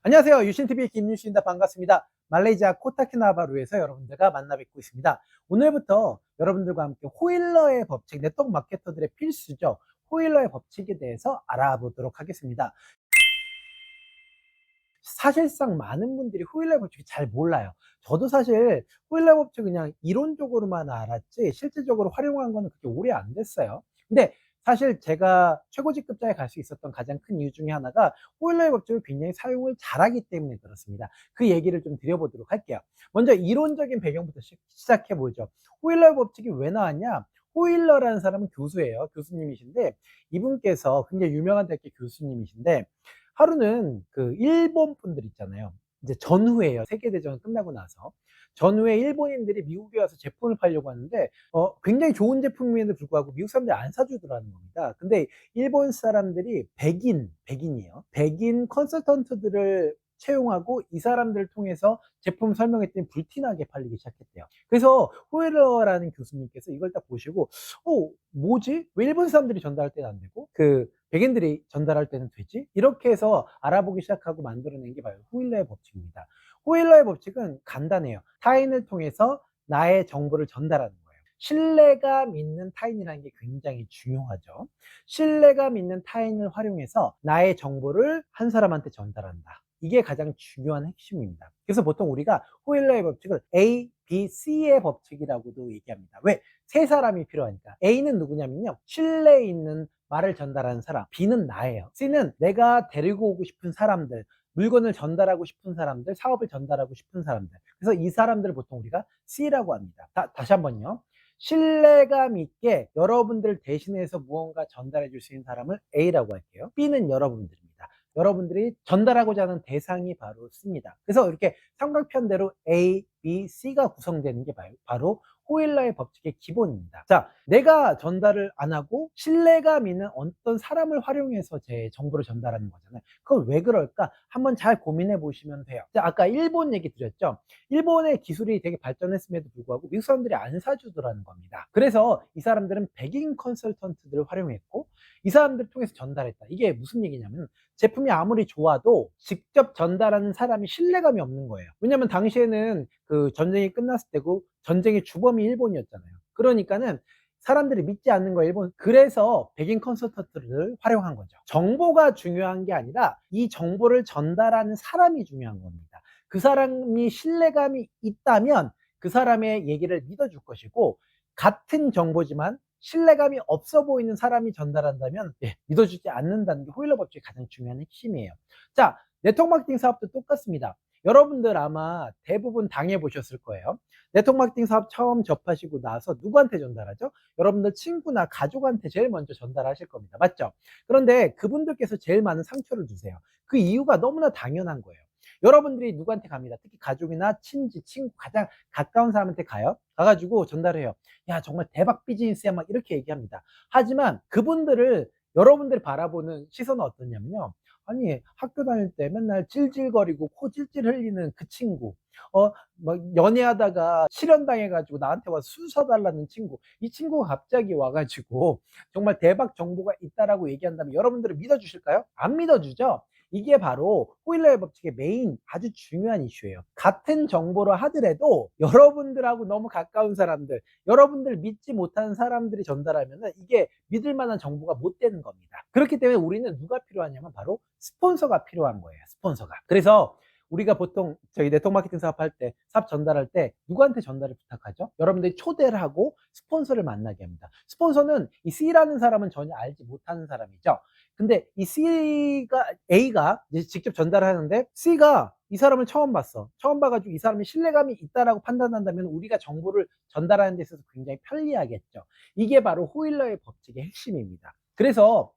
안녕하세요. 유신TV의 김유신입니다. 반갑습니다. 말레이시아 코타키나바루에서 여러분들과 만나 뵙고 있습니다. 오늘부터 여러분들과 함께 호일러의 법칙, 네트워크 마케터들의 필수죠. 호일러의 법칙에 대해서 알아보도록 하겠습니다. 사실상 많은 분들이 호일러의 법칙을 잘 몰라요. 저도 사실 호일러의 법칙 그냥 이론적으로만 알았지 실질적으로 활용한 거는 그렇게 오래 안 됐어요. 근데 사실 제가 최고직급자에 갈 수 있었던 가장 큰 이유 중에 하나가 호일러의 법칙을 굉장히 사용을 잘하기 때문에 그렇습니다. 그 얘기를 좀 드려보도록 할게요. 먼저 이론적인 배경부터 시작해 보죠. 호일러의 법칙이 왜 나왔냐? 호일러라는 사람은 교수예요. 교수님이신데 이분께서 굉장히 유명한 대학교 교수님이신데 하루는 그 일본 분들 있잖아요. 이제 전후에요. 세계대전 끝나고 나서. 전후에 일본인들이 미국에 와서 제품을 팔려고 하는데, 굉장히 좋은 제품임에도 불구하고 미국 사람들이 안 사주더라는 겁니다. 근데 일본 사람들이 백인이에요. 백인 컨설턴트들을 채용하고 이 사람들을 통해서 제품 설명했더니 불티나게 팔리기 시작했대요. 그래서 호일러라는 교수님께서 이걸 딱 보시고, 뭐지? 왜 일본 사람들이 전달할 때는 안 되고, 백인들이 전달할 때는 되지? 이렇게 해서 알아보기 시작하고 만들어낸 게 바로 호일러의 법칙입니다. 호일러의 법칙은 간단해요. 타인을 통해서 나의 정보를 전달하는 거예요. 신뢰감 있는 타인이라는 게 굉장히 중요하죠. 신뢰감 있는 타인을 활용해서 나의 정보를 한 사람한테 전달한다. 이게 가장 중요한 핵심입니다. 그래서 보통 우리가 호일러의 법칙을 A, B, C의 법칙이라고도 얘기합니다. 왜? 세 사람이 필요하니까. A는 누구냐면요. 신뢰 있는 말을 전달하는 사람. B는 나예요. C는 내가 데리고 오고 싶은 사람들. 물건을 전달하고 싶은 사람들, 사업을 전달하고 싶은 사람들. 그래서 이 사람들을 보통 우리가 C라고 합니다. 다시 한번요. 신뢰감 있게 여러분들 대신해서 무언가 전달해 줄 수 있는 사람을 A라고 할게요. B는 여러분들입니다. 여러분들이 전달하고자 하는 대상이 바로 C입니다. 그래서 이렇게 삼각편대로 A, B, C가 구성되는 게 바로 호일러의 법칙의 기본입니다. 자, 내가 전달을 안 하고 신뢰감 있는 어떤 사람을 활용해서 제 정보를 전달하는 거잖아요. 그걸 왜 그럴까? 한번 잘 고민해 보시면 돼요. 자, 아까 일본 얘기 드렸죠? 일본의 기술이 되게 발전했음에도 불구하고 미국 사람들이 안 사주더라는 겁니다. 그래서 이 사람들은 백인 컨설턴트들을 활용했고 이 사람들을 통해서 전달했다. 이게 무슨 얘기냐면 제품이 아무리 좋아도 직접 전달하는 사람이 신뢰감이 없는 거예요. 왜냐면 당시에는 그 전쟁이 끝났을 때고 전쟁의 주범이 일본이었잖아요. 그러니까는 사람들이 믿지 않는 거예요, 일본. 그래서 백인 컨설턴트를 활용한 거죠. 정보가 중요한 게 아니라 이 정보를 전달하는 사람이 중요한 겁니다. 그 사람이 신뢰감이 있다면 그 사람의 얘기를 믿어줄 것이고 같은 정보지만 신뢰감이 없어 보이는 사람이 전달한다면 믿어주지 않는다는 게 호일러 법칙의 가장 중요한 핵심이에요. 자, 네트워크 마케팅 사업도 똑같습니다. 여러분들 아마 대부분 당해보셨을 거예요. 네트워크 마케팅 사업 처음 접하시고 나서 누구한테 전달하죠? 여러분들 친구나 가족한테 제일 먼저 전달하실 겁니다. 맞죠? 그런데 그분들께서 제일 많은 상처를 주세요. 그 이유가 너무나 당연한 거예요. 여러분들이 누구한테 갑니다. 특히 가족이나 친지, 친구, 가장 가까운 사람한테 가요. 가가지고 전달해요. 야, 정말 대박 비즈니스야. 막 이렇게 얘기합니다. 하지만 그분들을 여러분들이 바라보는 시선은 어떠냐면요. 아니, 학교 다닐 때 맨날 찔찔거리고 코 찔찔 흘리는 그 친구, 막 연애하다가 실현당해가지고 나한테 와서 술 사달라는 친구, 이 친구가 갑자기 와가지고 정말 대박 정보가 있다라고 얘기한다면 여러분들은 믿어주실까요? 안 믿어주죠? 이게 바로 호일러의 법칙의 메인 아주 중요한 이슈예요. 같은 정보를 하더라도 여러분들하고 너무 가까운 사람들, 여러분들 믿지 못하는 사람들이 전달하면 이게 믿을 만한 정보가 못 되는 겁니다. 그렇기 때문에 우리는 누가 필요하냐면 바로 스폰서가 필요한 거예요. 스폰서가. 그래서 우리가 보통 저희 네트워크 마케팅 사업할 때, 사업 전달할 때 누구한테 전달을 부탁하죠? 여러분들이 초대를 하고 스폰서를 만나게 합니다. 스폰서는 이 C라는 사람은 전혀 알지 못하는 사람이죠. 근데 이 A가 이제 직접 전달을 하는데 C가 이 사람을 처음 봤어. 처음 봐가지고 이 사람이 신뢰감이 있다라고 판단한다면 우리가 정보를 전달하는 데 있어서 굉장히 편리하겠죠. 이게 바로 호일러의 법칙의 핵심입니다. 그래서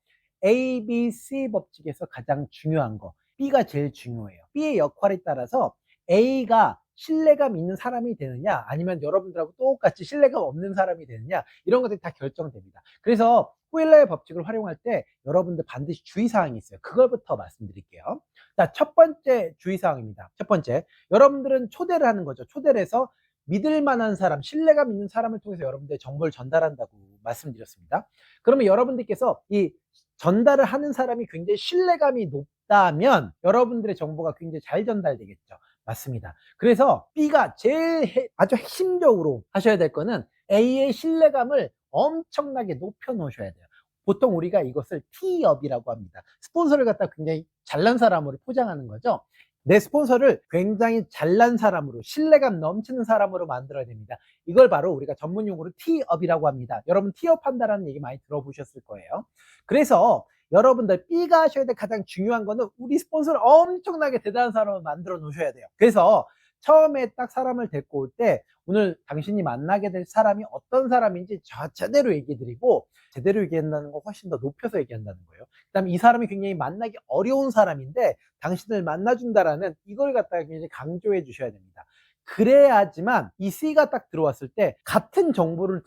A, B, C 법칙에서 가장 중요한 거 B가 제일 중요해요. B의 역할에 따라서 A가 신뢰감 있는 사람이 되느냐 아니면 여러분들하고 똑같이 신뢰감 없는 사람이 되느냐 이런 것들이 다 결정됩니다. 그래서 호일러의 법칙을 활용할 때 여러분들 반드시 주의사항이 있어요. 그걸부터 말씀드릴게요. 자, 첫 번째 주의사항입니다. 첫 번째, 여러분들은 초대를 하는 거죠. 초대를 해서 믿을 만한 사람, 신뢰감 있는 사람을 통해서 여러분들의 정보를 전달한다고 말씀드렸습니다. 그러면 여러분들께서 이 전달을 하는 사람이 굉장히 신뢰감이 있다면 여러분들의 정보가 굉장히 잘 전달되겠죠. 맞습니다. 그래서 B가 제일 아주 핵심적으로 하셔야 될 거는 A의 신뢰감을 엄청나게 높여 놓으셔야 돼요. 보통 우리가 이것을 T업이라고 합니다. 스폰서를 갖다 굉장히 잘난 사람으로 포장하는 거죠. 내 스폰서를 굉장히 잘난 사람으로, 신뢰감 넘치는 사람으로 만들어야 됩니다. 이걸 바로 우리가 전문 용어로 T업이라고 합니다. 여러분 T업한다라는 얘기 많이 들어보셨을 거예요. 그래서 여러분들 B가 하셔야 될 가장 중요한 거는 우리 스폰서를 엄청나게 대단한 사람을 만들어 놓으셔야 돼요. 그래서 처음에 딱 사람을 데리고 올 때 오늘 당신이 만나게 될 사람이 어떤 사람인지 제대로 얘기 드리고, 제대로 얘기한다는 거 훨씬 더 높여서 얘기한다는 거예요. 그 다음에 이 사람이 굉장히 만나기 어려운 사람인데 당신을 만나준다라는 이걸 갖다가 굉장히 강조해 주셔야 됩니다. 그래야지만 이 C가 딱 들어왔을 때 같은 정보를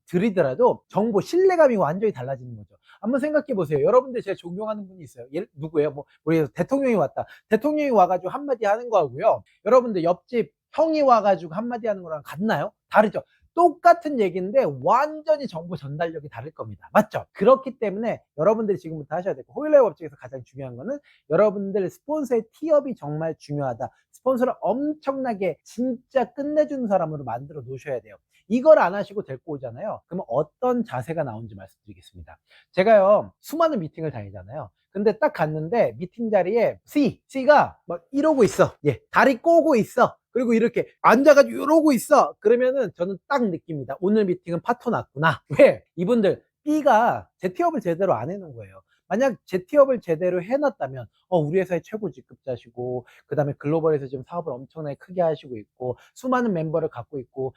드리더라도 정보 신뢰감이 완전히 달라지는 거죠. 한번 생각해 보세요. 여러분들 제가 존경하는 분이 있어요. 누구예요? 우리 대통령이 왔다. 대통령이 와가지고 한마디 하는 거하고요, 여러분들 옆집 형이 와가지고 한마디 하는 거랑 같나요? 다르죠. 똑같은 얘기인데 완전히 정보 전달력이 다를 겁니다. 맞죠? 그렇기 때문에 여러분들이 지금부터 하셔야 되고, 호일러의 법칙에서 가장 중요한 거는 여러분들 스폰서의 티업이 정말 중요하다. 스폰서를 엄청나게 진짜 끝내주는 사람으로 만들어 놓으셔야 돼요. 이걸 안 하시고 데리고 오잖아요. 그러면 어떤 자세가 나오는지 말씀드리겠습니다. 제가요, 수많은 미팅을 다니잖아요. 근데 딱 갔는데 미팅 자리에 C가 막 이러고 있어. 예, 다리 꼬고 있어. 그리고 이렇게 앉아가지고 이러고 있어. 그러면은 저는 딱 느낍니다. 오늘 미팅은 파토 났구나. 왜? 이분들 B가 재티업을 제대로 안 해놓은 거예요. 만약 재티업을 제대로 해놨다면 우리 회사의 최고 직급자시고, 그 다음에 글로벌에서 지금 사업을 엄청나게 크게 하시고 있고 수많은 멤버를 갖고 있고,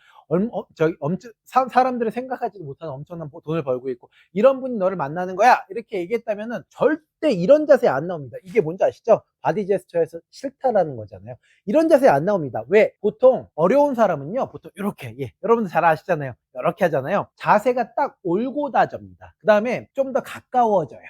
사람들이 생각하지도 못하는 엄청난 돈을 벌고 있고, 이런 분이 너를 만나는 거야 이렇게 얘기했다면은 절대 이런 자세 안 나옵니다. 이게 뭔지 아시죠? 바디 제스처에서 싫다라는 거잖아요. 이런 자세 안 나옵니다. 왜? 보통 어려운 사람은요, 보통 이렇게, 예, 여러분들 잘 아시잖아요. 이렇게 하잖아요. 자세가 딱 올고다져입니다. 그 다음에 좀 더 가까워져요.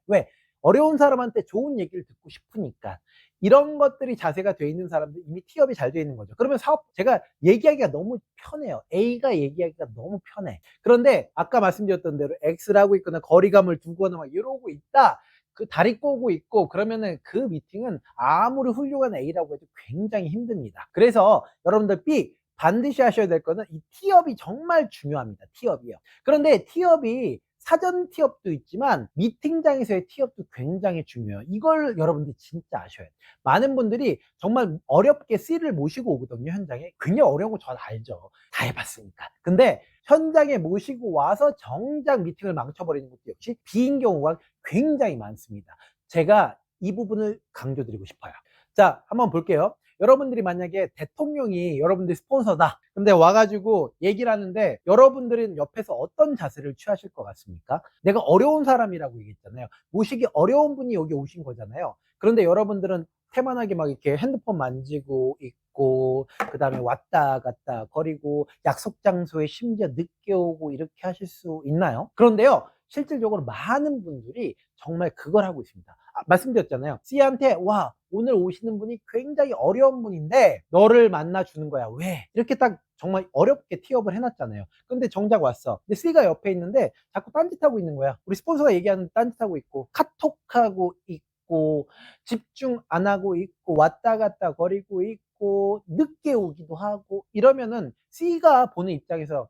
왜? 어려운 사람한테 좋은 얘기를 듣고 싶으니까. 이런 것들이 자세가 돼 있는 사람들, 이미 티업이 잘 돼 있는 거죠. 그러면 제가 얘기하기가 너무 편해요. A가 얘기하기가 너무 편해. 그런데 아까 말씀드렸던 대로 X를 하고 있거나 거리감을 두거나 막 이러고 있다, 그 다리 꼬고 있고, 그러면은 그 미팅은 아무리 훌륭한 A라고 해도 굉장히 힘듭니다. 그래서 여러분들 B 반드시 하셔야 될 거는 이 티업이 정말 중요합니다. 티업이요. 그런데 티업이 사전 티업도 있지만 미팅장에서의 티업도 굉장히 중요해요. 이걸 여러분들이 진짜 아셔야 돼요. 많은 분들이 정말 어렵게 C를 모시고 오거든요, 현장에. 굉장히 어려운 거 전 알죠. 다 해봤으니까. 근데 현장에 모시고 와서 정작 미팅을 망쳐버리는 것도 역시 B인 경우가 굉장히 많습니다. 제가 이 부분을 강조드리고 싶어요. 자, 한번 볼게요. 여러분들이 만약에 대통령이 여러분들 스폰서다. 근데 와가지고 얘기를 하는데 여러분들은 옆에서 어떤 자세를 취하실 것 같습니까? 내가 어려운 사람이라고 얘기했잖아요. 모시기 어려운 분이 여기 오신 거잖아요. 그런데 여러분들은 태만하게 막 이렇게 핸드폰 만지고 있고, 그 다음에 왔다 갔다 거리고, 약속 장소에 심지어 늦게 오고 이렇게 하실 수 있나요? 그런데요, 실질적으로 많은 분들이 정말 그걸 하고 있습니다. 말씀드렸잖아요. C한테 와, 오늘 오시는 분이 굉장히 어려운 분인데 너를 만나 주는 거야. 왜? 이렇게 딱 정말 어렵게 티업을 해놨잖아요. 근데 정작 왔어. 근데 C가 옆에 있는데 자꾸 딴짓하고 있는 거야. 우리 스폰서가 얘기하는 딴짓하고 있고, 카톡하고 있고, 집중 안 하고 있고, 왔다 갔다 거리고 있고, 늦게 오기도 하고, 이러면은 C가 보는 입장에서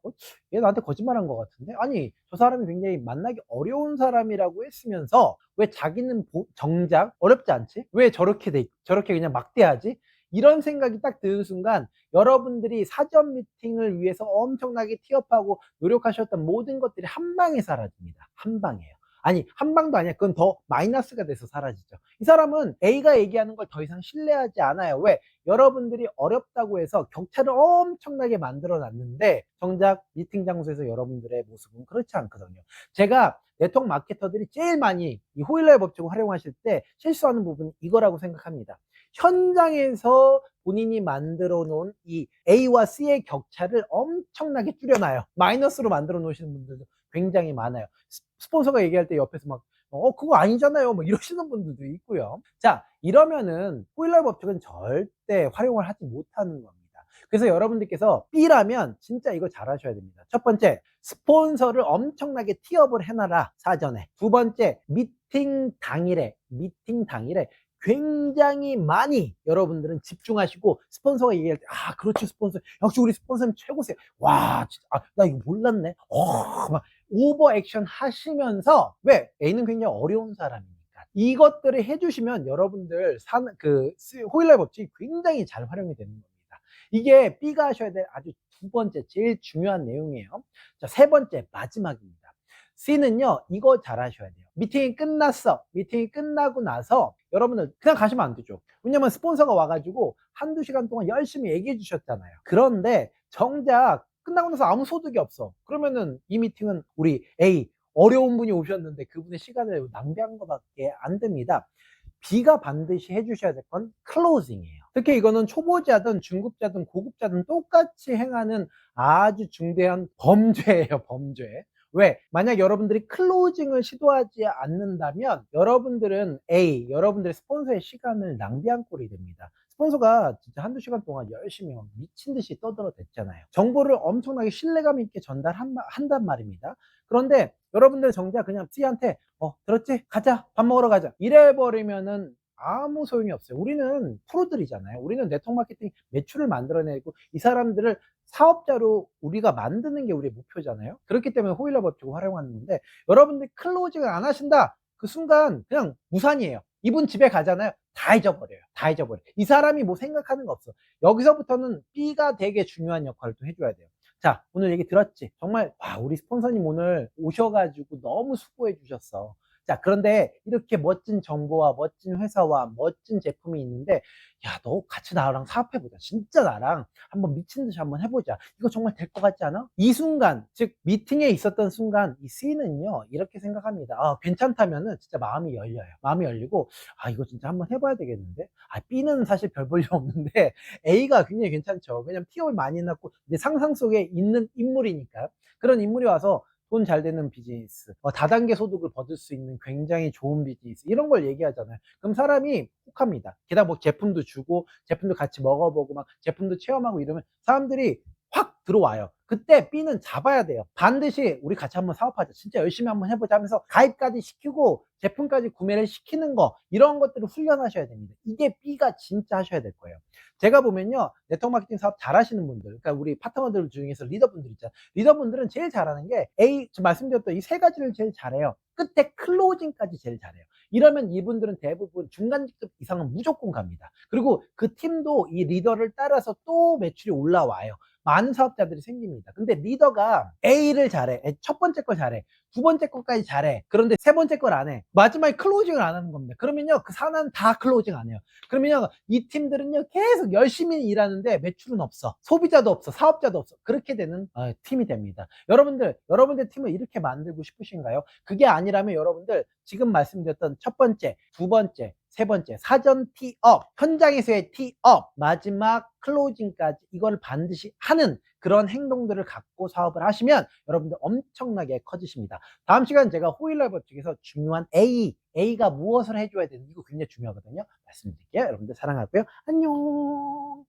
얘 나한테 거짓말한 것 같은데? 아니, 저 사람이 굉장히 만나기 어려운 사람이라고 했으면서 왜 자기는 정작 어렵지 않지? 왜 저렇게 그냥 막대하지? 이런 생각이 딱 드는 순간 여러분들이 사전 미팅을 위해서 엄청나게 티업하고 노력하셨던 모든 것들이 한 방에 사라집니다. 한 방에요. 아니, 한 방도 아니야. 그건 더 마이너스가 돼서 사라지죠. 이 사람은 A가 얘기하는 걸 더 이상 신뢰하지 않아요. 왜? 여러분들이 어렵다고 해서 격차를 엄청나게 만들어 놨는데 정작 미팅 장소에서 여러분들의 모습은 그렇지 않거든요. 제가 네트워크 마케터들이 제일 많이 이 호일러의 법칙을 활용하실 때 실수하는 부분이 이거라고 생각합니다. 현장에서 본인이 만들어 놓은 이 A와 C의 격차를 엄청나게 줄여놔요. 마이너스로 만들어 놓으시는 분들도 굉장히 많아요. 스폰서가 얘기할 때 옆에서 막 그거 아니잖아요, 뭐 이러시는 분들도 있고요. 자, 이러면은 호일러의 법칙은 절대 활용을 하지 못하는 겁니다. 그래서 여러분들께서 B라면 진짜 이거 잘하셔야 됩니다. 첫 번째, 스폰서를 엄청나게 티업을 해놔라, 사전에. 두 번째, 미팅 당일에 굉장히 많이 여러분들은 집중하시고, 스폰서가 얘기할 때, 아, 그렇죠, 스폰서. 역시 우리 스폰서님 최고세요. 와, 진짜, 아, 나 이거 몰랐네. 막 오버 액션 하시면서, 왜? A는 굉장히 어려운 사람이니까. 이것들을 해주시면 여러분들 호일라의 법칙이 굉장히 잘 활용이 되는 겁니다. 이게 B가 하셔야 될 아주 두 번째, 제일 중요한 내용이에요. 자, 세 번째, 마지막입니다. C는요, 이거 잘 하셔야 돼요. 미팅이 끝났어. 미팅이 끝나고 나서 여러분들 그냥 가시면 안 되죠. 왜냐면 스폰서가 와가지고 한두 시간 동안 열심히 얘기해 주셨잖아요. 그런데 정작 끝나고 나서 아무 소득이 없어. 그러면은 이 미팅은 우리 A, 어려운 분이 오셨는데 그분의 시간을 낭비한 것밖에 안 됩니다. B가 반드시 해주셔야 될 건 클로징이에요. 특히 이거는 초보자든 중급자든 고급자든 똑같이 행하는 아주 중대한 범죄예요, 범죄. 왜? 만약 여러분들이 클로징을 시도하지 않는다면 여러분들은 여러분들의 스폰서의 시간을 낭비한 꼴이 됩니다. 스폰서가 진짜 한두 시간 동안 열심히 미친 듯이 떠들어댔잖아요. 정보를 엄청나게 신뢰감 있게 전달한단 말입니다. 그런데 여러분들 정작 그냥 C한테 들었지? 가자. 밥 먹으러 가자. 이래버리면은 아무 소용이 없어요. 우리는 프로들이잖아요. 우리는 네트워크 마케팅 매출을 만들어내고 이 사람들을 사업자로 우리가 만드는 게 우리의 목표잖아요. 그렇기 때문에 호일러 법칙을 활용하는 건데, 여러분들이 클로징을 안 하신다, 그 순간 그냥 무산이에요. 이분 집에 가잖아요. 다 잊어버려요. 다 잊어버려요. 이 사람이 뭐 생각하는 거 없어. 여기서부터는 B가 되게 중요한 역할을 또 해줘야 돼요. 자, 오늘 얘기 들었지? 정말 우리 스폰서님 오늘 오셔가지고 너무 수고해 주셨어. 자, 그런데 이렇게 멋진 정보와 멋진 회사와 멋진 제품이 있는데, 야, 너 같이 나랑 사업해보자. 진짜 나랑 한번 미친 듯이 한번 해보자. 이거 정말 될 것 같지 않아? 이 순간, 즉 미팅에 있었던 순간 이 C는요, 이렇게 생각합니다. 괜찮다면은 진짜 마음이 열려요. 마음이 열리고, 이거 진짜 한번 해봐야 되겠는데. B는 사실 별 볼 일 없는데 A가 굉장히 괜찮죠. 왜냐면 티업을 많이 났고 내 상상 속에 있는 인물이니까. 그런 인물이 와서 돈 잘 되는 비즈니스, 다단계 소득을 받을 수 있는 굉장히 좋은 비즈니스, 이런 걸 얘기하잖아요. 그럼 사람이 혹합니다. 게다가 뭐 제품도 주고 제품도 같이 먹어보고 막 제품도 체험하고 이러면 사람들이 확 들어와요. 그때 B는 잡아야 돼요. 반드시 우리 같이 한번 사업하자, 진짜 열심히 한번 해보자 하면서 가입까지 시키고 제품까지 구매를 시키는 거, 이런 것들을 훈련하셔야 됩니다. 이게 B가 진짜 하셔야 될 거예요. 제가 보면요, 네트워크 마케팅 사업 잘하시는 분들, 그러니까 우리 파트너들 중에서 리더분들 있잖아요. 리더분들은 제일 잘하는 게 지금 말씀드렸던 이 세 가지를 제일 잘해요. 끝에 클로징까지 제일 잘해요. 이러면 이분들은 대부분 중간 직급 이상은 무조건 갑니다. 그리고 그 팀도 이 리더를 따라서 또 매출이 올라와요. 많은 사업자들이 생깁니다. 근데 리더가 A를 잘해. 첫 번째 걸 잘해. 두 번째 것까지 잘해. 그런데 세 번째 걸 안 해. 마지막에 클로징을 안 하는 겁니다. 그러면요, 그 산하는 다 클로징 안 해요. 그러면요, 이 팀들은요, 계속 열심히 일하는데 매출은 없어. 소비자도 없어. 사업자도 없어. 그렇게 되는 팀이 됩니다. 여러분들 팀을 이렇게 만들고 싶으신가요? 그게 아니라면 여러분들 지금 말씀드렸던 첫 번째, 두 번째, 세 번째, 사전 티업, 현장에서의 티업, 마지막 클로징까지 이걸 반드시 하는 그런 행동들을 갖고 사업을 하시면 여러분들 엄청나게 커지십니다. 다음 시간 제가 호일러 법칙에서 중요한 A가 무엇을 해줘야 되는지, 이거 굉장히 중요하거든요. 말씀드릴게요. 여러분들 사랑하고요. 안녕.